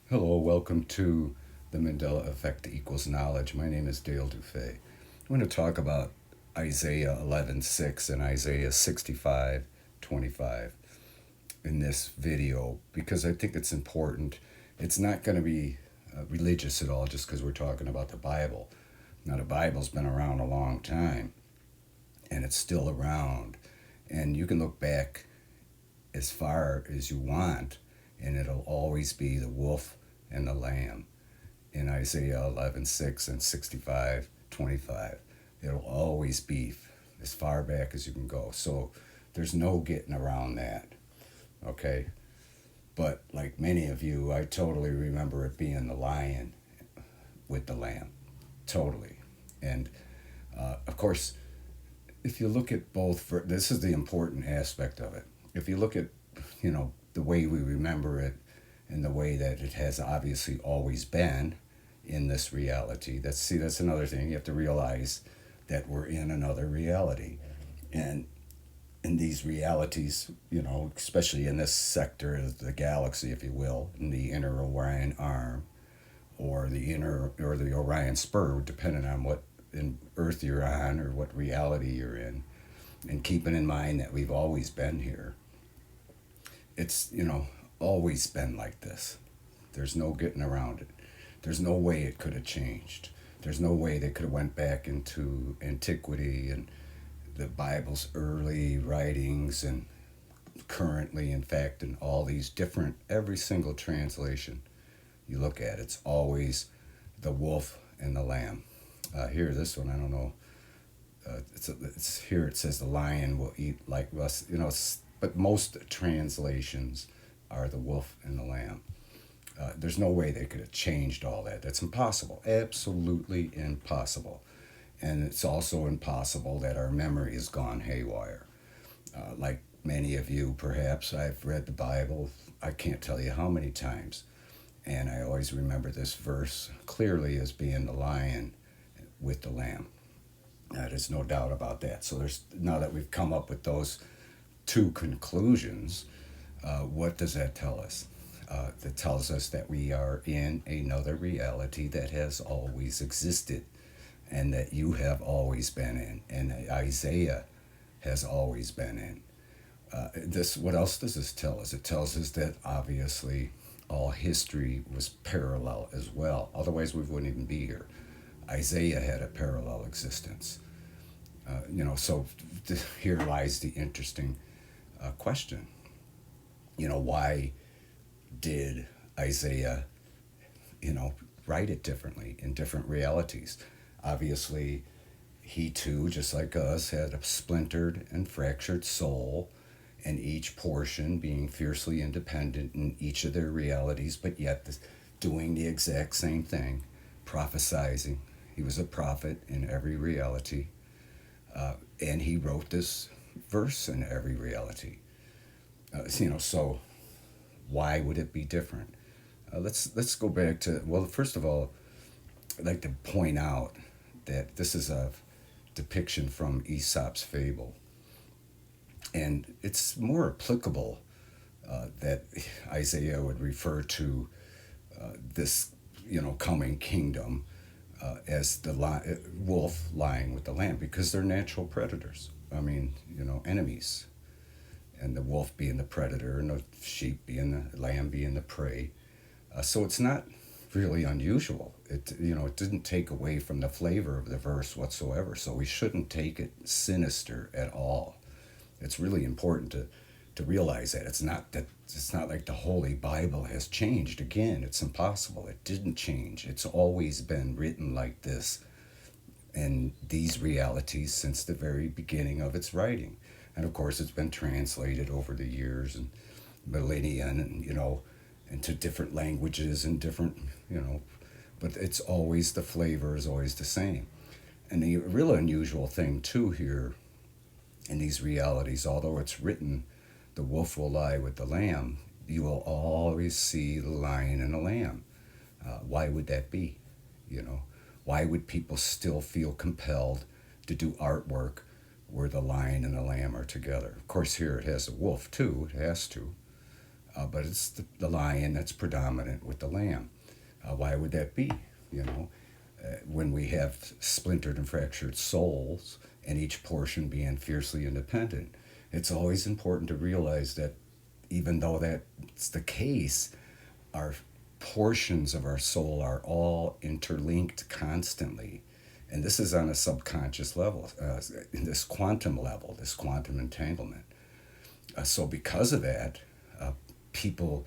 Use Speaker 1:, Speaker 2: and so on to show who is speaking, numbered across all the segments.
Speaker 1: Hello, welcome to the Mandela Effect Equals Knowledge. My name is Dale DuFay. I'm going to talk about Isaiah 11:6 and Isaiah 65:25 in this video because I think it's important. It's not going to be religious at all just because we're talking about the Bible. Now, the Bible's been around a long time and it's still around. And you can look back as far as you want, and it'll always be the wolf and the lamb in Isaiah 11:6 and 65:25. It'll always be as far back as you can go. So there's no getting around that. Okay? But like many of you, I totally remember it being the lion with the lamb. Totally. And of course, if you look at both, this is the important aspect of it. If you look at, the way we remember it and the way that it has obviously always been in this reality, that's another thing. You have to realize that we're in another reality. And in these realities, especially in this sector of the galaxy, if you will, in the inner Orion arm or the Orion spur, depending on what in Earth you're on or what reality you're in, and keeping in mind that we've always been here. It's always been like this. There's no getting around it. There's no way it could have changed. There's no way they could have went back into antiquity and the Bible's early writings and currently, in fact, in all these different, every single translation you look at, it's always the wolf and the lamb. Here, this one, I don't know. It's here. It says the lion will eat like us. But most translations are the wolf and the lamb. There's no way they could have changed all that. That's impossible. Absolutely impossible. And it's also impossible that our memory has gone haywire. Like many of you, perhaps, I've read the Bible, I can't tell you how many times. And I always remember this verse clearly as being the lion with the lamb. There's no doubt about that. So now that we've come up with those two conclusions, what does that tell us? That tells us that we are in another reality that has always existed and that you have always been in and Isaiah has always been in. What else does this tell us? It tells us that obviously all history was parallel as well. Otherwise, we wouldn't even be here. Isaiah had a parallel existence. So here lies the interesting question. Why did Isaiah, write it differently in different realities? Obviously, he too, just like us, had a splintered and fractured soul, and each portion being fiercely independent in each of their realities, but yet doing the exact same thing, prophesizing. He was a prophet in every reality, and he wrote this verse in every reality. So why would it be different? Let's go back to, well, first of all, I'd like to point out that this is a depiction from Aesop's fable, and it's more applicable that Isaiah would refer to this coming kingdom as the wolf lying with the lamb, because they're natural predators. I mean, enemies, and the wolf being the predator and the sheep being the lamb being the prey. So it's not really unusual. It didn't take away from the flavor of the verse whatsoever. So we shouldn't take it sinister at all. It's really important to realize that it's not like the Holy Bible has changed. Again, it's impossible. It didn't change. It's always been written like this in these realities since the very beginning of its writing. And of course, it's been translated over the years and millennia, and into different languages and different, but it's always, the flavor is always the same. And the real unusual thing too here in these realities, although it's written, the wolf will lie with the lamb, you will always see the lion and the lamb. Why would that be? Why would people still feel compelled to do artwork where the lion and the lamb are together? Of course, here it has a wolf too. It has to. but it's the lion that's predominant with the lamb. Why would that be? You know, when we have splintered and fractured souls and each portion being fiercely independent, it's always important to realize that even though that's the case, our portions of our soul are all interlinked constantly. And this is on a subconscious level, in this quantum level, this quantum entanglement. So, because of that, people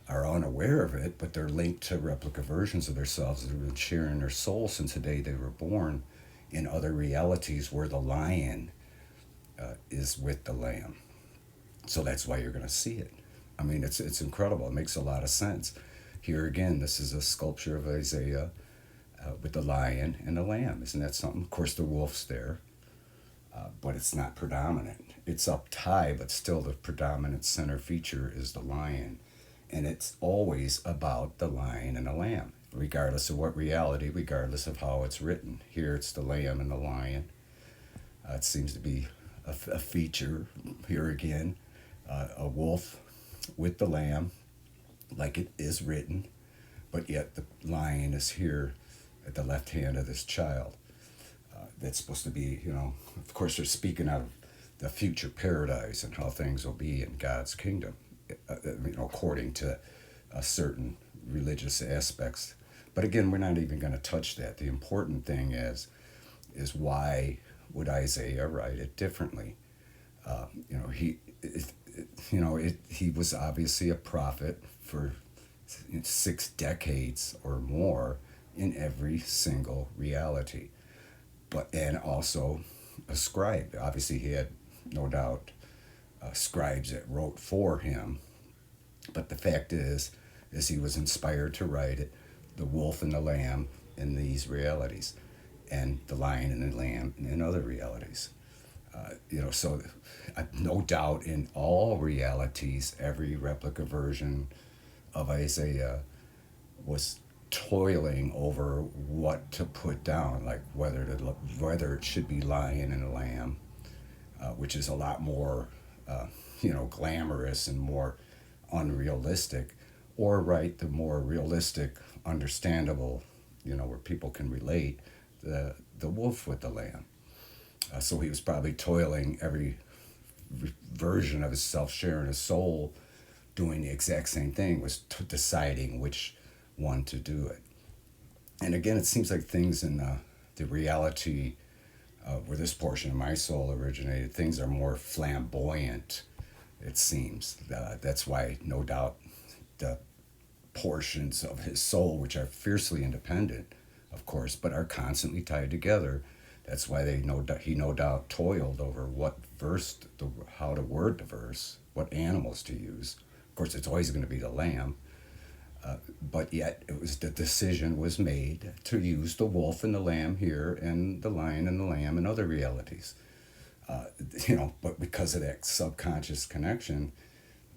Speaker 1: are unaware of it, but they're linked to replica versions of themselves that have been sharing their soul since the day they were born in other realities where the lion is with the lamb. So that's why you're going to see it. I mean, it's incredible. It makes a lot of sense. Here again, this is a sculpture of Isaiah with the lion and the lamb. Isn't that something? Of course, the wolf's there, but it's not predominant. It's up high, but still the predominant center feature is the lion. And it's always about the lion and the lamb, regardless of what reality, regardless of how it's written. Here it's the lamb and the lion. It seems to be a feature here again. A wolf with the lamb, like it is written, but yet the lion is here at the left hand of this child. That's supposed to be, of course, they're speaking out of the future paradise and how things will be in God's kingdom, according to certain religious aspects. But again, we're not even going to touch that. The important thing is why would Isaiah write it differently? He was obviously a prophet for 6 decades or more in every single reality, and also a scribe. Obviously, he had no doubt scribes that wrote for him, but the fact is he was inspired to write it, the wolf and the lamb in these realities, and the lion and the lamb in other realities. So no doubt in all realities, every replica version of Isaiah was toiling over what to put down, like whether it should be lion and lamb, which is a lot more, glamorous and more unrealistic, or the more realistic, understandable, where people can relate, the wolf with the lamb. So he was probably toiling every version of himself, sharing his soul, doing the exact same thing, was deciding which one to do it. And again, it seems like things in the reality where this portion of my soul originated, things are more flamboyant, it seems. That's why, no doubt, the portions of his soul, which are fiercely independent, of course, but are constantly tied together. That's why he no doubt toiled over what verse, how to word the verse, what animals to use. Of course, it's always going to be the lamb, but yet the decision was made to use the wolf and the lamb here, and the lion and the lamb in other realities. But because of that subconscious connection,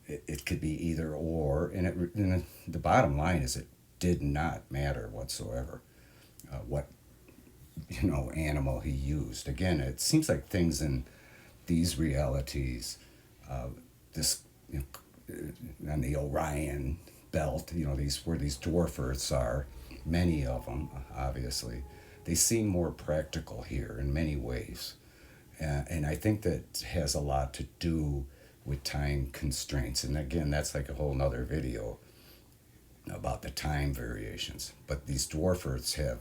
Speaker 1: it could be either or, and the bottom line is it did not matter whatsoever what animal he used. Again, it seems like things in these realities, this on the Orion belt, where these dwarf Earths are, many of them, obviously, they seem more practical here in many ways, and I think that has a lot to do with time constraints. And again, that's like a whole nother video about the time variations. But these dwarf Earths have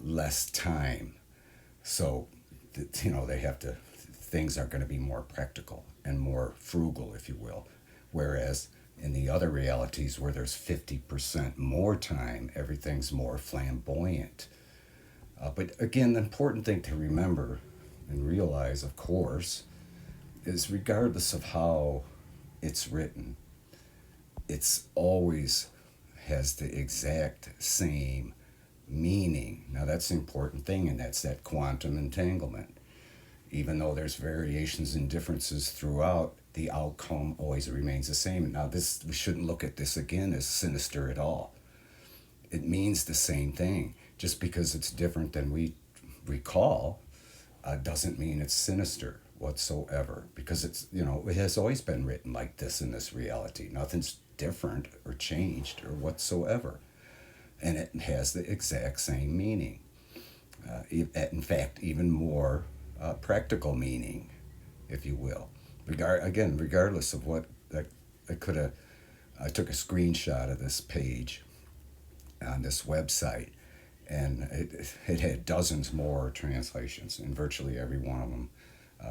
Speaker 1: less time, so they have to. Things are going to be more practical and more frugal, if you will. Whereas in the other realities where there's 50% more time, everything's more flamboyant. But again, the important thing to remember and realize, of course, is regardless of how it's written, it's always has the exact same meaning. Now that's the important thing, and that's that quantum entanglement. Even though there's variations and differences throughout, the outcome always remains the same. Now we shouldn't look at this again as sinister at all. It means the same thing. Just because it's different than we recall doesn't mean it's sinister. whatsoever, because it's, it has always been written like this in this reality. Nothing's different or changed or whatsoever, and it has the exact same meaning. In fact, even more practical meaning, if you will. Regardless of what I could have, I took a screenshot of this page on this website, and it had dozens more translations, and virtually every one of them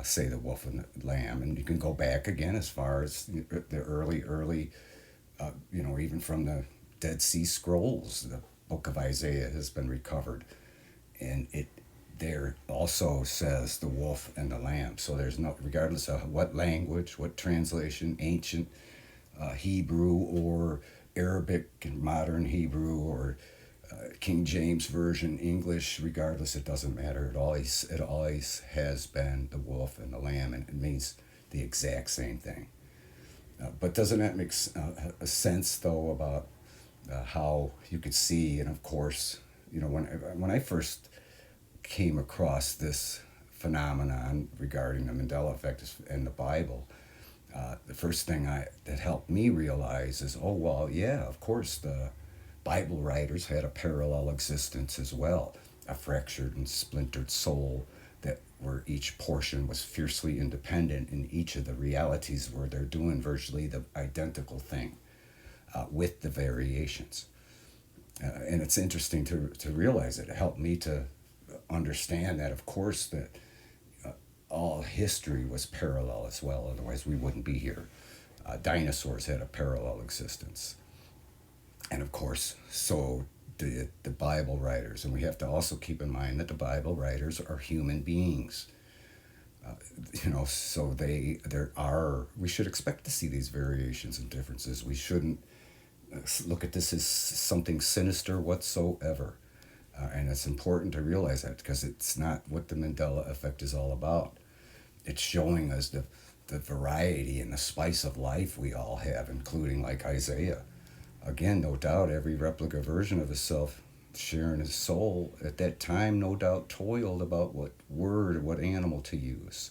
Speaker 1: say the wolf and the lamb. And you can go back again as far as the early, even from the Dead Sea Scrolls, the book of Isaiah has been recovered, and it there also says the wolf and the lamb. So there's no, regardless of what language, what translation, ancient Hebrew or Arabic and modern Hebrew or King James Version English, regardless, it doesn't matter. It always has been the wolf and the lamb, and it means the exact same thing. But doesn't that make a sense, though, about how you could see? And of course, when I first came across this phenomenon regarding the Mandela effect and the Bible, the first thing that helped me realize is, oh well, yeah, of course the Bible writers had a parallel existence as well, a fractured and splintered soul that where each portion was fiercely independent in each of the realities where they're doing virtually the identical thing, with the variations. And it's interesting to realize it. It helped me to understand that, of course, that all history was parallel as well. Otherwise, we wouldn't be here. Dinosaurs had a parallel existence. And of course, so did the Bible writers. And we have to also keep in mind that the Bible writers are human beings. So we should expect to see these variations and differences. We shouldn't look at this as something sinister whatsoever. And it's important to realize that, because it's not what the Mandela effect is all about. It's showing us the variety and the spice of life we all have, including like Isaiah. Again, no doubt, every replica version of himself sharing his soul at that time, no doubt toiled about what word, what animal to use.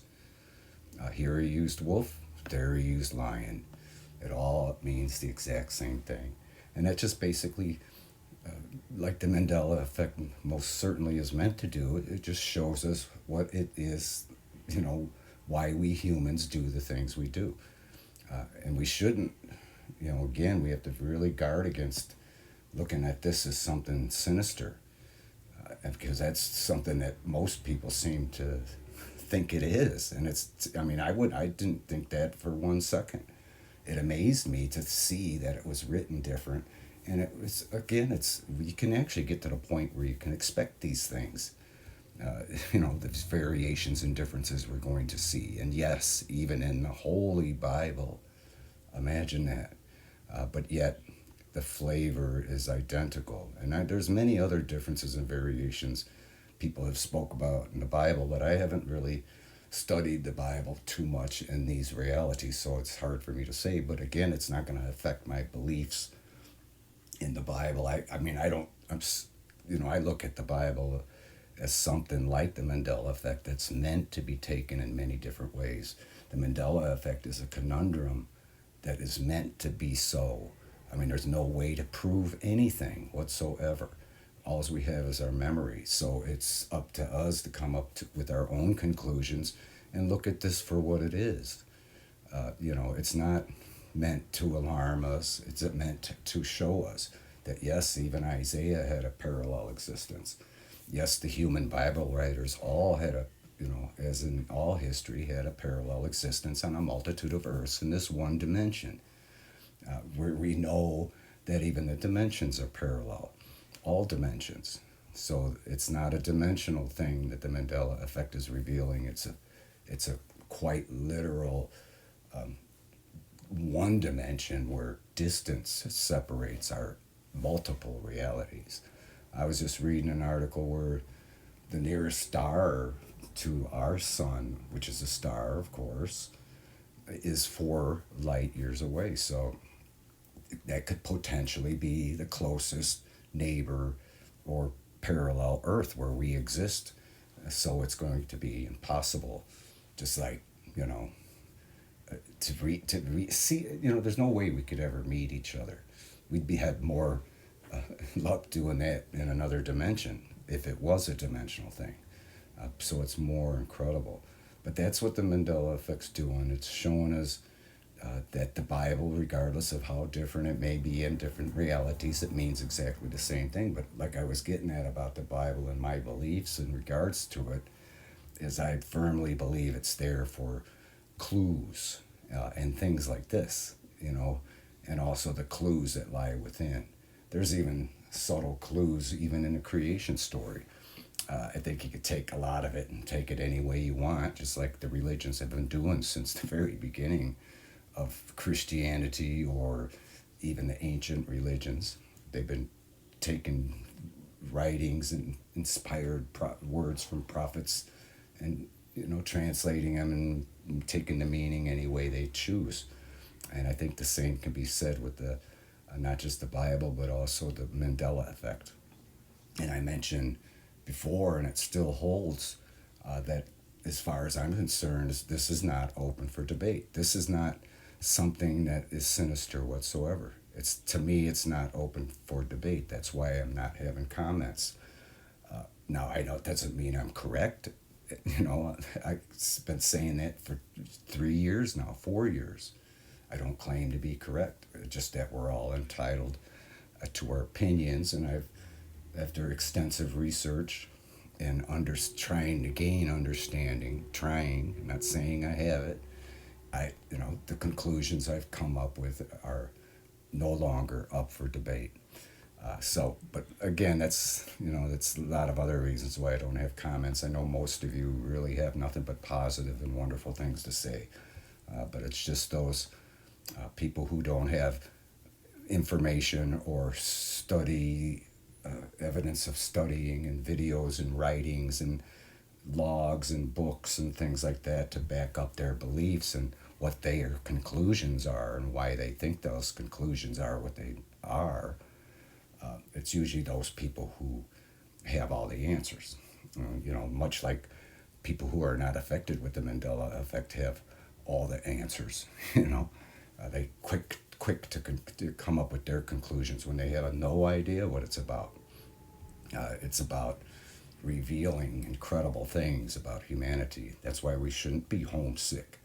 Speaker 1: Here he used wolf, there he used lion. It all means the exact same thing. And that just basically, like the Mandela effect most certainly is meant to do, it just shows us what it is, why we humans do the things we do. And we shouldn't, again, we have to really guard against looking at this as something sinister, because that's something that most people seem to think it is. And I didn't think that for 1 second. It amazed me to see that it was written different. And it was, again, you can actually get to the point where you can expect these things. These variations and differences we're going to see. And yes, even in the Holy Bible, imagine that. But yet, the flavor is identical. And there's many other differences and variations people have spoke about in the Bible, but I haven't really studied the Bible too much in these realities, so it's hard for me to say. But again, it's not going to affect my beliefs in the Bible. I look at the Bible as something like the Mandela effect that's meant to be taken in many different ways. The Mandela effect is a conundrum that is meant to be so. There's no way to prove anything whatsoever. All we have is our memory. So it's up to us to come with our own conclusions and look at this for what it is. It's not meant to alarm us. It's meant to show us that, yes, even Isaiah had a parallel existence. Yes, the human Bible writers all had as in all history, had a parallel existence on a multitude of earths in this one dimension. Where we know that even the dimensions are parallel, all dimensions. So it's not a dimensional thing that the Mandela effect is revealing. It's a quite literal one dimension where distance separates our multiple realities. I was just reading an article where the nearest star to our sun, which is a star, of course, is 4 light years away. So that could potentially be the closest neighbor or parallel Earth where we exist. So it's going to be impossible Just like, you know, see, you know, there's no way we could ever meet each other. We'd be had more luck doing that in another dimension if it was a dimensional thing. So it's more incredible. But that's what the Mandela effect's doing. It's showing us that the Bible, regardless of how different it may be in different realities, it means exactly the same thing. But like I was getting at about the Bible and my beliefs in regards to it, is I firmly believe it's there for clues and things like this, you know, and also the clues that lie within. There's even subtle clues even in the creation story. I think you could take a lot of it and take it any way you want, just like the religions have been doing since the very beginning of Christianity or even the ancient religions. They've been taking writings and inspired words from prophets and, you know, translating them and taking the meaning any way they choose. And I think the same can be said with the not just the Bible, but also the Mandela effect. And I mentioned before, and it still holds, that as far as I'm concerned, this is not open for debate. This is not something that is sinister whatsoever. It's, to me, it's not open for debate. That's why I'm not having comments. Now, I know it doesn't mean I'm correct. You know, I've been saying that for 3 years now, 4 years. I don't claim to be correct, just that we're all entitled to our opinions. And I've, after extensive research and trying to gain understanding, I'm not saying I have it, you know, the conclusions I've come up with are no longer up for debate. But again, that's, you know, that's a lot of other reasons why I don't have comments. I know most of you really have nothing but positive and wonderful things to say. But it's just those people who don't have information or study, evidence of studying and videos and writings and logs and books and things like that to back up their beliefs and what their conclusions are and why they think those conclusions are what they are. It's usually those people who have all the answers. You know, much like people who are not affected with the Mandela effect have all the answers. You know, they quick to come up with their conclusions when they have no idea what it's about. It's about revealing incredible things about humanity. That's why we shouldn't be homesick.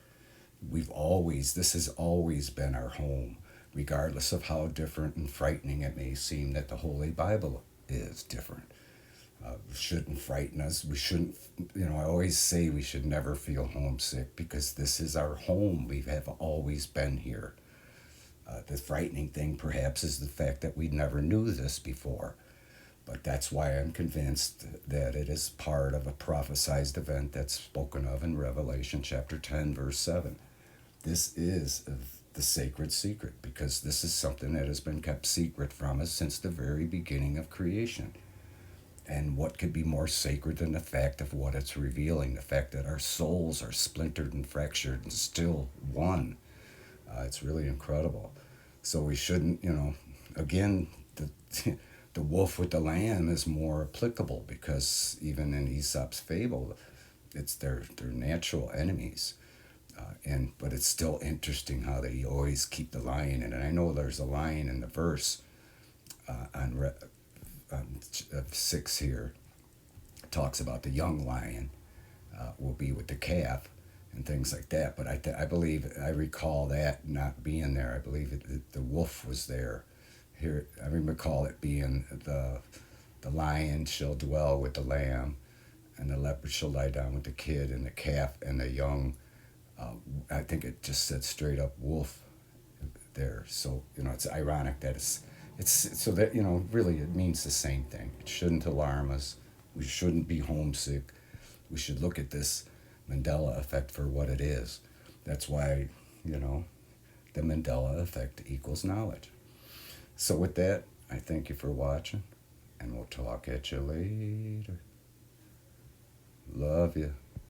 Speaker 1: This has always been our home, regardless of how different and frightening it may seem that the Holy Bible is different. Shouldn't frighten us. We shouldn't, you know, I always say we should never feel homesick because this is our home. We have always been here. The frightening thing perhaps is the fact that we never knew this before. But that's why I'm convinced that it is part of a prophesied event that's spoken of in Revelation chapter 10, verse 7. This is the sacred secret because this is something that has been kept secret from us since the very beginning of creation. And what could be more sacred than the fact of what it's revealing, the fact that our souls are splintered and fractured and still one. It's really incredible. So we shouldn't, you know, again, the wolf with the lamb is more applicable because even in Aesop's fable, it's their natural enemies. But it's still interesting how they always keep the lion in it. And I know there's a line in the verse on 6 here, talks about the young lion will be with the calf and things like that. But I believe, I recall that not being there. I believe the wolf was there. Here, I recall it being the lion shall dwell with the lamb, and the leopard shall lie down with the kid, and the calf and the young. I think it just said straight up wolf there. So, you know, it's ironic that it's so that, you know, really it means the same thing. It shouldn't alarm us. We shouldn't be homesick. We should look at this Mandela effect for what it is. That's why, you know, the Mandela effect equals knowledge. So with that, I thank you for watching, and we'll talk at you later. Love you.